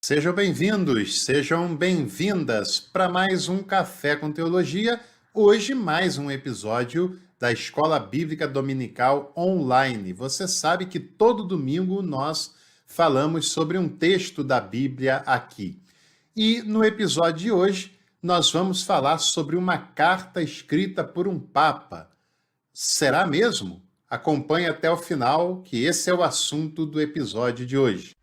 Sejam bem-vindos, sejam bem-vindas para mais um Café com Teologia. Hoje, mais um episódio da Escola Bíblica Dominical Online. Você sabe que todo domingo nós falamos sobre um texto da Bíblia aqui. E no episódio de hoje, nós vamos falar sobre uma carta escrita por um Papa. Será mesmo? Acompanhe até o final, que esse é o assunto do episódio de hoje.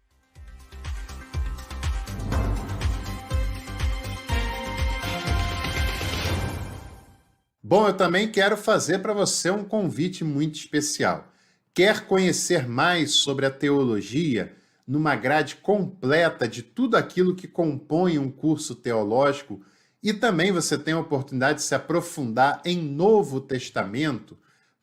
Bom, eu também quero fazer para você um convite muito especial. Quer conhecer mais sobre a teologia, numa grade completa de tudo aquilo que compõe um curso teológico, e também você tem a oportunidade de se aprofundar em Novo Testamento,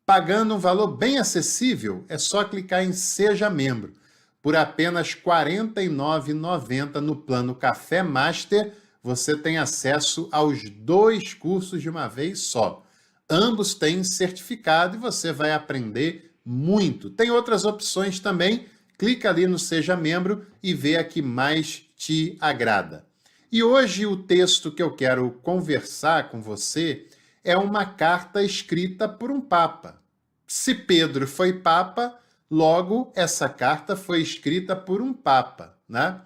pagando um valor bem acessível, é só clicar em Seja Membro, por apenas R$ 49,90 no plano Café Master. Você tem acesso aos 2 cursos de uma vez só. Ambos têm certificado e você vai aprender muito. Tem outras opções também. Clica ali no Seja Membro e vê a que mais te agrada. E hoje o texto que eu quero conversar com você é uma carta escrita por um Papa. Se Pedro foi Papa, logo essa carta foi escrita por um Papa, né?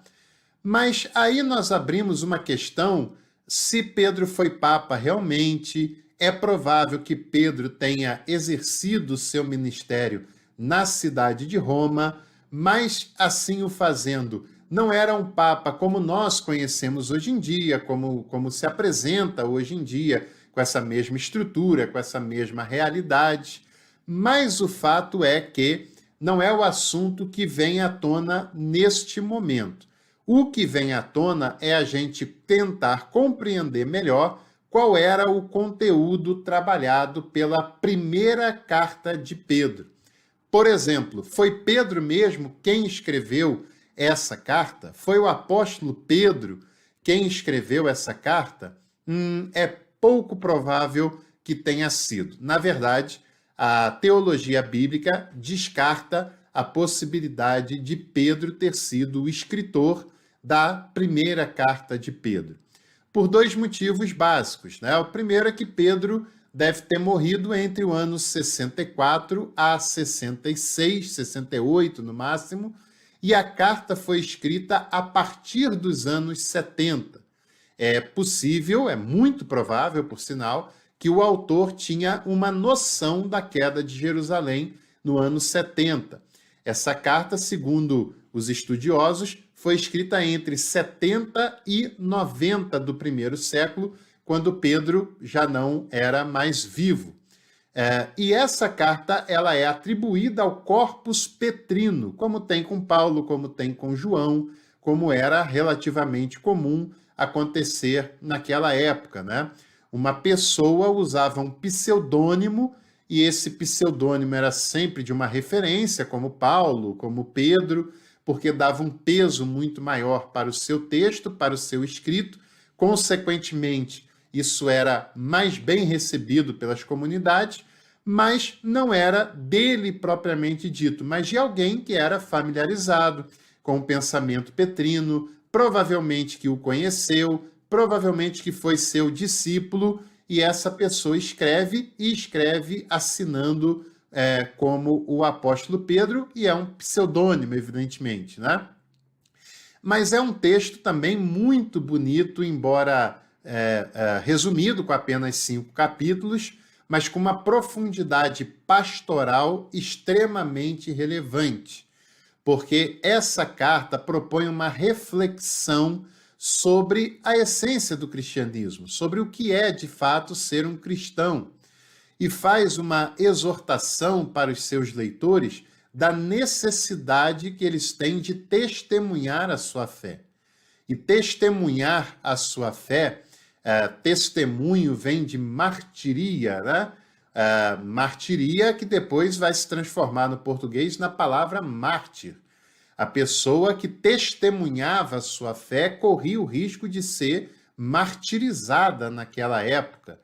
Mas aí nós abrimos uma questão: se Pedro foi Papa realmente, é provável que Pedro tenha exercido seu ministério na cidade de Roma, mas assim o fazendo, não era um Papa como nós conhecemos hoje em dia, como se apresenta hoje em dia, com essa mesma estrutura, com essa mesma realidade. Mas o fato é que não é o assunto que vem à tona neste momento. O que vem à tona é a gente tentar compreender melhor qual era o conteúdo trabalhado pela primeira carta de Pedro. Por exemplo, foi Pedro mesmo quem escreveu essa carta? Foi o apóstolo Pedro quem escreveu essa carta? É pouco provável que tenha sido. Na verdade, a teologia bíblica descarta a possibilidade de Pedro ter sido o escritor da primeira carta de Pedro, por 2 motivos básicos, né? O primeiro é que Pedro deve ter morrido entre o ano 64 a 66, 68 no máximo, e a carta foi escrita a partir dos anos 70. É possível, é muito provável, por sinal, que o autor tinha uma noção da queda de Jerusalém no ano 70. Essa carta, segundo os estudiosos, foi escrita entre 70 e 90 do primeiro século, quando Pedro já não era mais vivo. E essa carta ela é atribuída ao Corpus Petrino, como tem com Paulo, como tem com João, como era relativamente comum acontecer naquela época, né? Uma pessoa usava um pseudônimo, e esse pseudônimo era sempre de uma referência, como Paulo, como Pedro, porque dava um peso muito maior para o seu texto, para o seu escrito. Consequentemente, isso era mais bem recebido pelas comunidades, mas não era dele propriamente dito, mas de alguém que era familiarizado com o pensamento petrino, provavelmente que o conheceu, provavelmente que foi seu discípulo, e essa pessoa escreve assinando como o apóstolo Pedro, e é um pseudônimo, evidentemente, né? Mas é um texto também muito bonito, embora resumido com apenas 5 capítulos, mas com uma profundidade pastoral extremamente relevante, porque essa carta propõe uma reflexão sobre a essência do cristianismo, sobre o que é de fato ser um cristão, e faz uma exortação para os seus leitores da necessidade que eles têm de testemunhar a sua fé. E testemunhar a sua fé, testemunho vem de martiria, né? Martiria que depois vai se transformar no português na palavra mártir. A pessoa que testemunhava a sua fé corria o risco de ser martirizada naquela época.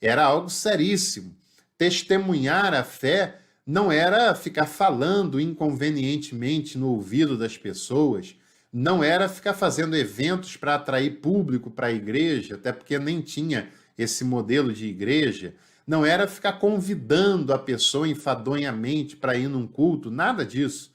Era algo seríssimo. Testemunhar a fé não era ficar falando inconvenientemente no ouvido das pessoas, não era ficar fazendo eventos para atrair público para a igreja, até porque nem tinha esse modelo de igreja, não era ficar convidando a pessoa enfadonhamente para ir num culto, nada disso.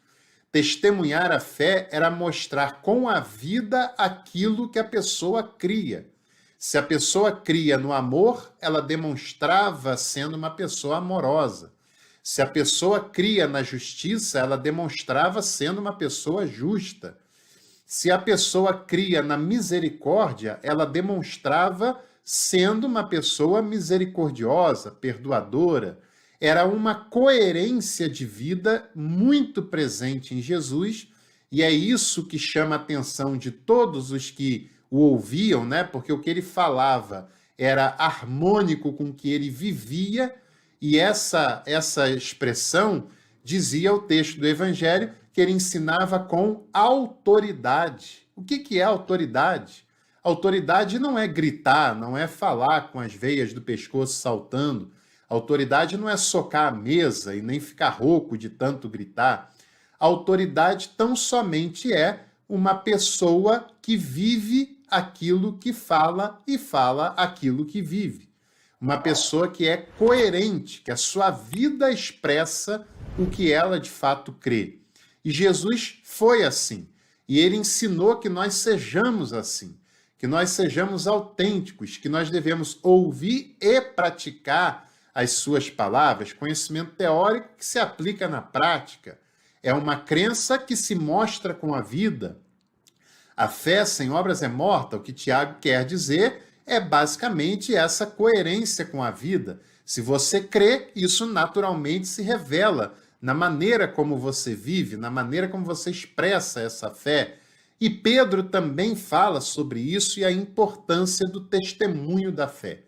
Testemunhar a fé era mostrar com a vida aquilo que a pessoa cria. Se a pessoa cria no amor, ela demonstrava sendo uma pessoa amorosa. Se a pessoa cria na justiça, ela demonstrava sendo uma pessoa justa. Se a pessoa cria na misericórdia, ela demonstrava sendo uma pessoa misericordiosa, perdoadora. Era uma coerência de vida muito presente em Jesus, e é isso que chama a atenção de todos os que o ouviam, né? Porque o que ele falava era harmônico com o que ele vivia, e essa expressão dizia o texto do Evangelho que ele ensinava com autoridade. O que é autoridade? Autoridade não é gritar, não é falar com as veias do pescoço saltando. Autoridade não é socar a mesa e nem ficar rouco de tanto gritar. Autoridade tão somente é uma pessoa que vive aquilo que fala e fala aquilo que vive. Uma pessoa que é coerente, que a sua vida expressa o que ela de fato crê. E Jesus foi assim. E ele ensinou que nós sejamos assim, que nós sejamos autênticos, que nós devemos ouvir e praticar as suas palavras, conhecimento teórico que se aplica na prática. É uma crença que se mostra com a vida. A fé sem obras é morta. O que Tiago quer dizer é basicamente essa coerência com a vida. Se você crê, isso naturalmente se revela na maneira como você vive, na maneira como você expressa essa fé. E Pedro também fala sobre isso e a importância do testemunho da fé.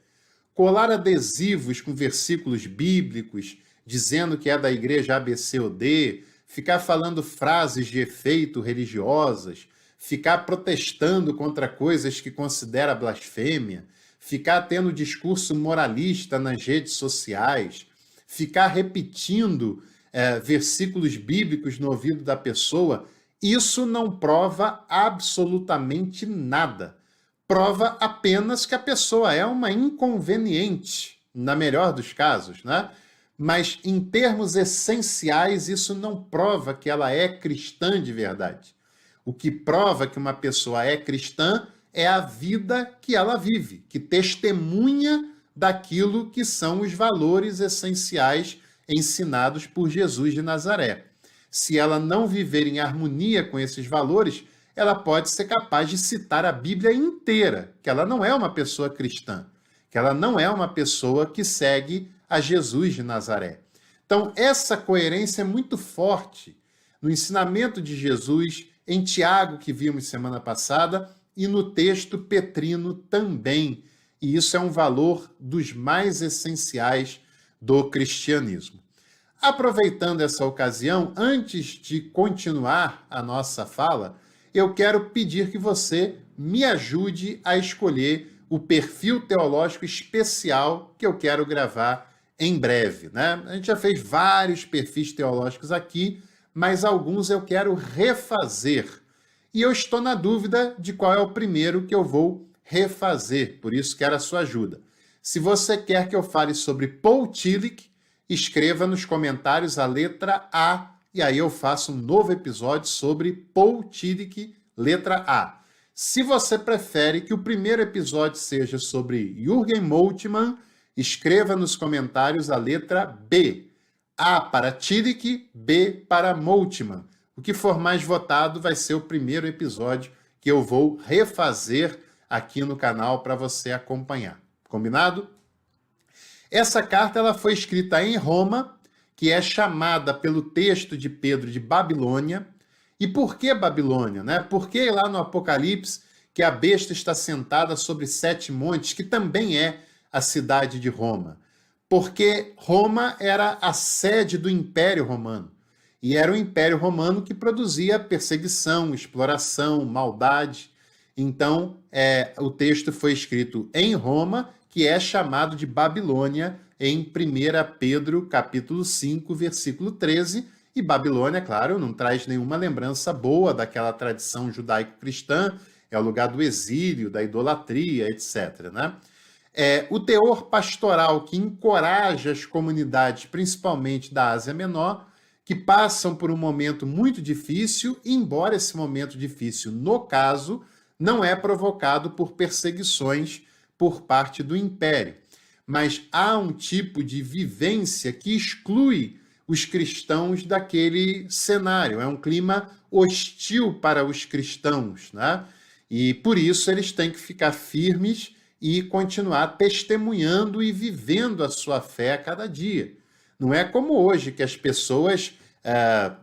Colar adesivos com versículos bíblicos, dizendo que é da igreja ABC ou D, ficar falando frases de efeito religiosas, ficar protestando contra coisas que considera blasfêmia, ficar tendo discurso moralista nas redes sociais, ficar repetindo versículos bíblicos no ouvido da pessoa, isso não prova absolutamente nada. Prova apenas que a pessoa é uma inconveniente, na melhor dos casos, né? Mas, em termos essenciais, isso não prova que ela é cristã de verdade. O que prova que uma pessoa é cristã é a vida que ela vive, que testemunha daquilo que são os valores essenciais ensinados por Jesus de Nazaré. Se ela não viver em harmonia com esses valores, ela pode ser capaz de citar a Bíblia inteira, que ela não é uma pessoa cristã, que ela não é uma pessoa que segue a Jesus de Nazaré. Então, essa coerência é muito forte no ensinamento de Jesus, em Tiago, que vimos semana passada, e no texto petrino também. E isso é um valor dos mais essenciais do cristianismo. Aproveitando essa ocasião, antes de continuar a nossa fala, eu quero pedir que você me ajude a escolher o perfil teológico especial que eu quero gravar em breve, né? A gente já fez vários perfis teológicos aqui, mas alguns eu quero refazer. E eu estou na dúvida de qual é o primeiro que eu vou refazer, por isso quero a sua ajuda. Se você quer que eu fale sobre Paul Tillich, escreva nos comentários a letra A, e aí eu faço um novo episódio sobre Paul Tillich, letra A. Se você prefere que o primeiro episódio seja sobre Jürgen Moltmann, escreva nos comentários a letra B. A para Tillich, B para Moltmann. O que for mais votado vai ser o primeiro episódio que eu vou refazer aqui no canal para você acompanhar. Combinado? Essa carta ela foi escrita em Roma, que é chamada pelo texto de Pedro de Babilônia. E por que Babilônia, né? Porque lá no Apocalipse que a besta está sentada sobre 7 montes, que também é a cidade de Roma. Porque Roma era a sede do Império Romano. E era o Império Romano que produzia perseguição, exploração, maldade. Então, o texto foi escrito em Roma, que é chamado de Babilônia em 1 Pedro, capítulo 5, versículo 13, E Babilônia, claro, não traz nenhuma lembrança boa daquela tradição judaico-cristã, é o lugar do exílio, da idolatria, etc., né? O teor pastoral que encoraja as comunidades, principalmente da Ásia Menor, que passam por um momento muito difícil, embora esse momento difícil, no caso, não é provocado por perseguições por parte do império. Mas há um tipo de vivência que exclui os cristãos daquele cenário. É um clima hostil para os cristãos, né? E por isso eles têm que ficar firmes e continuar testemunhando e vivendo a sua fé a cada dia. Não é como hoje, que as pessoas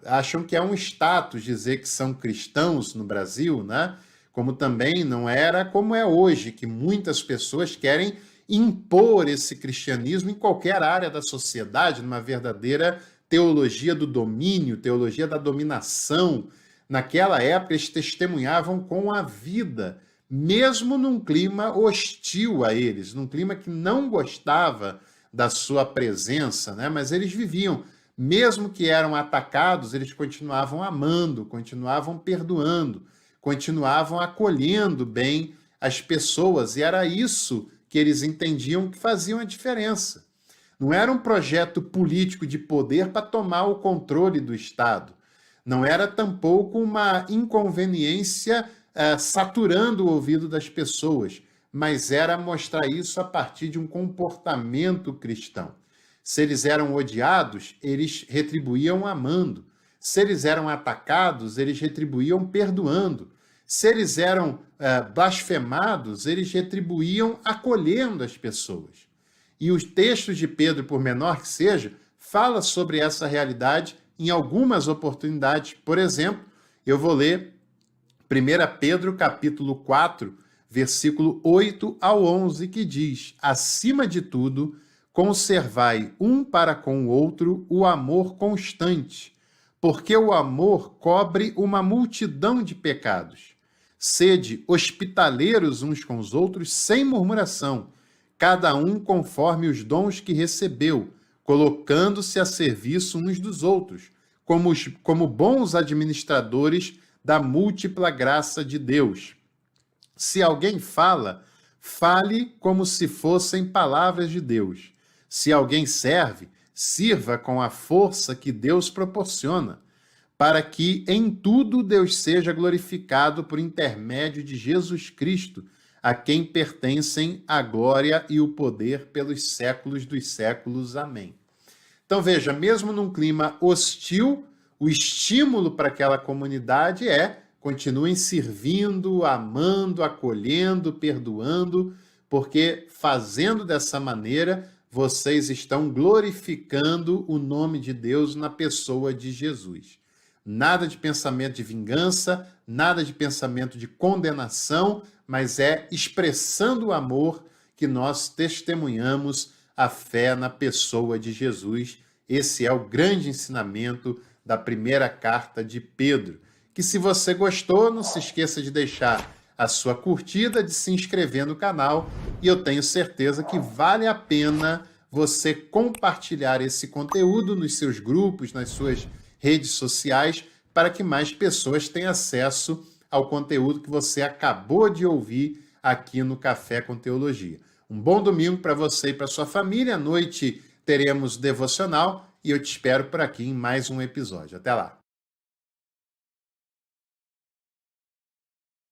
acham que é um status dizer que são cristãos no Brasil, né? Como também não era como é hoje, que muitas pessoas querem impor esse cristianismo em qualquer área da sociedade, numa verdadeira teologia do domínio, teologia da dominação. Naquela época, eles testemunhavam com a vida, mesmo num clima hostil a eles, num clima que não gostava da sua presença, né? Mas eles viviam. Mesmo que eram atacados, eles continuavam amando, continuavam perdoando, continuavam acolhendo bem as pessoas, e era isso que eles entendiam que faziam a diferença. Não era um projeto político de poder para tomar o controle do Estado. Não era tampouco uma inconveniência saturando o ouvido das pessoas, mas era mostrar isso a partir de um comportamento cristão. Se eles eram odiados, eles retribuíam amando. Se eles eram atacados, eles retribuíam perdoando. Se eles eram blasfemados, eles retribuíam acolhendo as pessoas. E os textos de Pedro, por menor que seja, fala sobre essa realidade em algumas oportunidades. Por exemplo, eu vou ler 1 Pedro capítulo 4, versículo 8 ao 11, que diz: acima de tudo, conservai um para com o outro o amor constante, porque o amor cobre uma multidão de pecados. Sede hospitaleiros uns com os outros sem murmuração, cada um conforme os dons que recebeu, colocando-se a serviço uns dos outros, como bons administradores da múltipla graça de Deus. Se alguém fala, fale como se fossem palavras de Deus. Se alguém serve, sirva com a força que Deus proporciona, para que em tudo Deus seja glorificado por intermédio de Jesus Cristo, a quem pertencem a glória e o poder pelos séculos dos séculos. Amém. Então veja, mesmo num clima hostil, o estímulo para aquela comunidade continuem servindo, amando, acolhendo, perdoando, porque fazendo dessa maneira, vocês estão glorificando o nome de Deus na pessoa de Jesus. Nada de pensamento de vingança, nada de pensamento de condenação, mas é expressando o amor que nós testemunhamos a fé na pessoa de Jesus. Esse é o grande ensinamento da primeira carta de Pedro. Que se você gostou, não se esqueça de deixar a sua curtida, de se inscrever no canal, e eu tenho certeza que vale a pena você compartilhar esse conteúdo nos seus grupos, nas suas redes sociais, para que mais pessoas tenham acesso ao conteúdo que você acabou de ouvir aqui no Café com Teologia. Um bom domingo para você e para sua família. À noite teremos devocional e eu te espero por aqui em mais um episódio. Até lá!